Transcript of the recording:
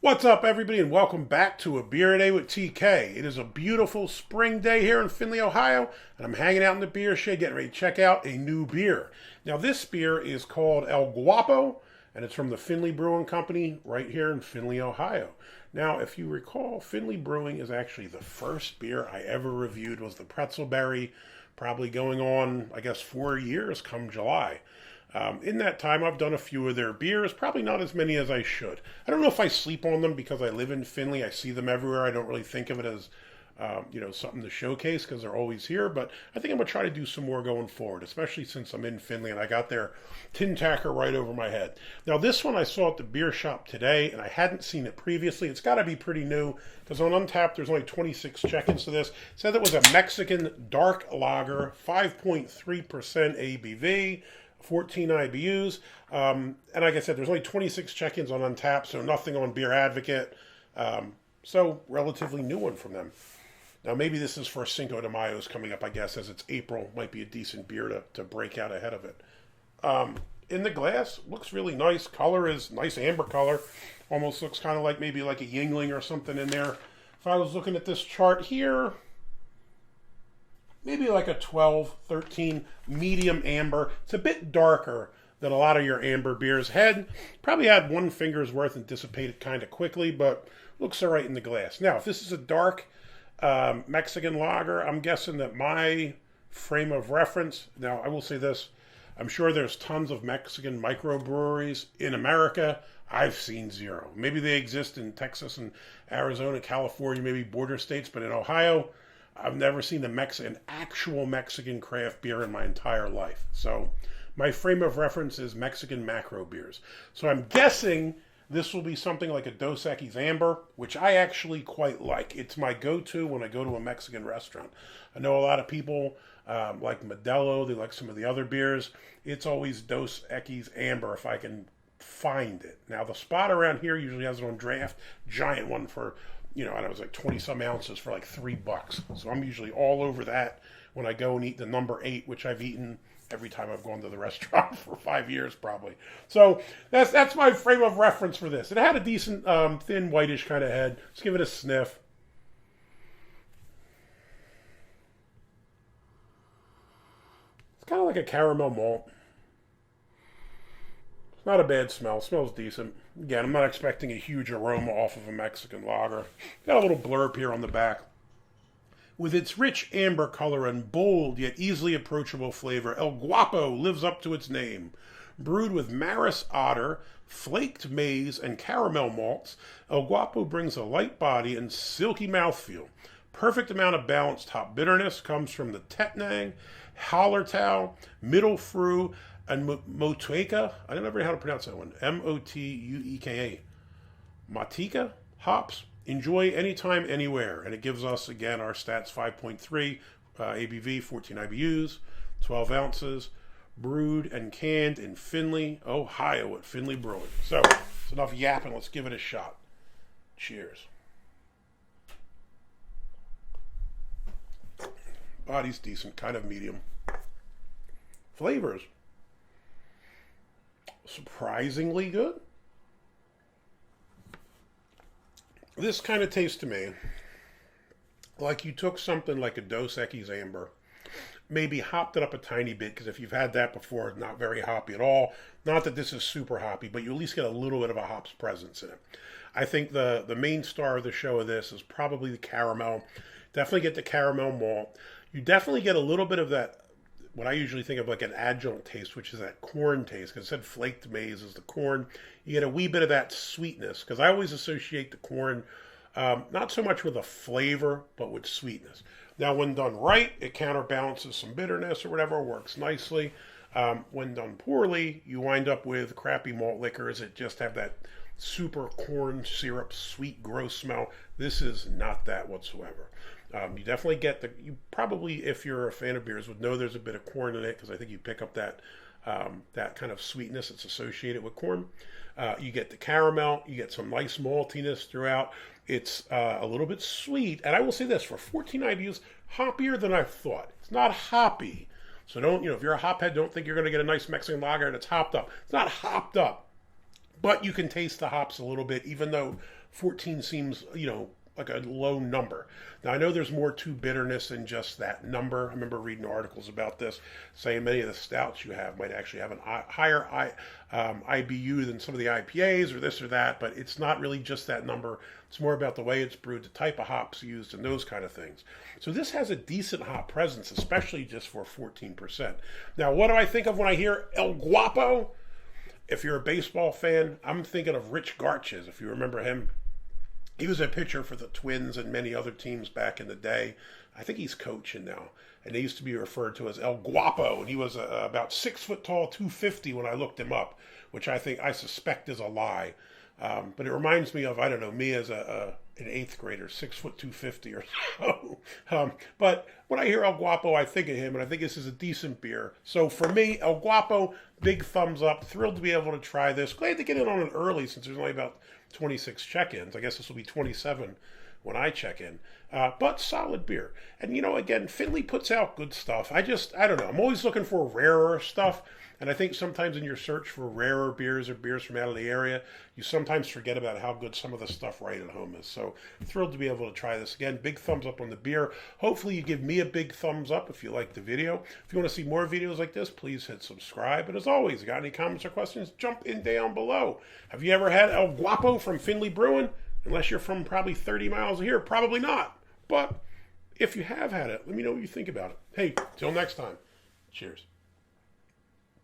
What's up, everybody, and welcome back to A Beer a Day with TK. It is a beautiful spring day here in Findlay, Ohio, and I'm hanging out in the beer shed getting ready to check out a new beer. Now, this beer is called El Guapo, and it's from the Findlay Brewing Company right here in Findlay, Ohio. Now, if you recall, Findlay Brewing is actually the first beer I ever reviewed was the Pretzel Berry, probably going on, I guess, 4 years come July. In that time, I've done a few of their beers, probably not as many as I should. I don't know if I sleep on them because I live in Findlay. I see them everywhere. I don't really think of it as, something to showcase because they're always here. But I think I'm going to try to do some more going forward, especially since I'm in Findlay and I got their tin tacker right over my head. Now, this one I saw at the beer shop today, and I hadn't seen it previously. It's got to be pretty new because on Untappd, there's only 26 check-ins to this. It said it was a Mexican dark lager, 5.3% ABV. 14 IBUs, and like I said, there's only 26 check-ins on Untappd, so nothing on Beer Advocate, so relatively new one from them. Now maybe this is for Cinco de Mayo's coming up, I guess, as it's April, might be a decent beer to break out ahead of it. In the glass, looks really nice, color is nice amber color, almost looks kind of like maybe like a Yingling or something in there. If I was looking at this chart here, maybe like a 12, 13, medium amber. It's a bit darker than a lot of your amber beers. Probably had one finger's worth and dissipated kind of quickly, but looks all right in the glass. Now, if this is a dark Mexican lager, I'm guessing that my frame of reference, now I will say this, I'm sure there's tons of Mexican microbreweries in America. I've seen zero. Maybe they exist in Texas and Arizona, California, maybe border states, but in Ohio, I've never seen an actual Mexican craft beer in my entire life. So my frame of reference is Mexican macro beers. So I'm guessing this will be something like a Dos Equis Amber, which I actually quite like. It's my go-to when I go to a Mexican restaurant. I know a lot of people like Modelo. They like some of the other beers. It's always Dos Equis Amber if I can find it. Now, the spot around here usually has it on draft. Giant one for I don't know, it was like 20 some ounces for like $3. So I'm usually all over that when I go and eat the number 8, which I've eaten every time I've gone to the restaurant for 5 years probably. So that's my frame of reference for this. It had a decent thin whitish kind of head. Let's give it a sniff. It's kind of like a caramel malt. It's not a bad smell. It smells decent. Again, I'm not expecting a huge aroma off of a Mexican lager. Got a little blurb here on the back. With its rich amber color and bold yet easily approachable flavor, El Guapo lives up to its name. Brewed with Maris otter, flaked maize, and caramel malts, El Guapo brings a light body and silky mouthfeel. Perfect amount of balanced hop bitterness comes from the Tettnang, Hallertau, Middle Fru, and Motueka, I don't know how to pronounce that one, Motueka, Matika hops. Enjoy anytime, anywhere. And it gives us, again, our stats, 5.3 ABV, 14 IBUs, 12 ounces, brewed and canned in Findlay, Ohio at Findlay Brewing. So, it's enough yapping. Let's give it a shot. Cheers. Body's decent, kind of medium. Flavors. Surprisingly good. This kind of tastes to me like you took something like a Dos Equis Amber, maybe hopped it up a tiny bit, because if you've had that before, it's not very hoppy at all. Not that this is super hoppy, but you at least get a little bit of a hops presence in it. I think the main star of the show of this is probably the caramel. Definitely get the caramel malt. You definitely get a little bit of that, what I usually think of like an adjunct taste, which is that corn taste, because it said flaked maize is the corn. You get a wee bit of that sweetness, because I always associate the corn not so much with a flavor, but with sweetness. Now, when done right, it counterbalances some bitterness or whatever, works nicely. When done poorly, you wind up with crappy malt liquors that just have that super corn syrup, sweet, gross smell. This is not that whatsoever. You definitely get you probably, if you're a fan of beers, would know there's a bit of corn in it, because I think you pick up that kind of sweetness that's associated with corn. You get the caramel, you get some nice maltiness throughout. It's a little bit sweet, and I will say this, for 14 IBUs, hoppier than I thought. It's not hoppy, so don't, if you're a hophead, don't think you're going to get a nice Mexican lager and it's hopped up. It's not hopped up, but you can taste the hops a little bit, even though 14 seems, like a low number. Now, I know there's more to bitterness than just that number. I remember reading articles about this, saying many of the stouts you have might actually have a higher IBU than some of the IPAs or this or that, but it's not really just that number. It's more about the way it's brewed, the type of hops used, and those kind of things. So this has a decent hop presence, especially just for 14%. Now, what do I think of when I hear El Guapo? If you're a baseball fan, I'm thinking of Rich Garches, if you remember him. He was a pitcher for the Twins and many other teams back in the day. I think he's coaching now. And he used to be referred to as El Guapo. And he was about 6 foot tall, 250 when I looked him up, which I suspect is a lie. But it reminds me of, I don't know, me as an 8th grader, 6 foot 250 or so. But when I hear El Guapo, I think of him, and I think this is a decent beer. So for me, El Guapo, big thumbs up. Thrilled to be able to try this. Glad to get in on it early since there's only about 26 check-ins. I guess this will be 27 when I check in. But solid beer. And, again, Findlay puts out good stuff. I don't know. I'm always looking for rarer stuff. And I think sometimes in your search for rarer beers or beers from out of the area, you sometimes forget about how good some of the stuff right at home is. So thrilled to be able to try this again. Big thumbs up on the beer. Hopefully you give me a big thumbs up if you like the video. If you want to see more videos like this, please hit subscribe. And as always, got any comments or questions, jump in down below. Have you ever had El Guapo from Findlay Brewing? Unless you're from probably 30 miles here, probably not. But if you have had it, let me know what you think about it. Hey, till next time, cheers.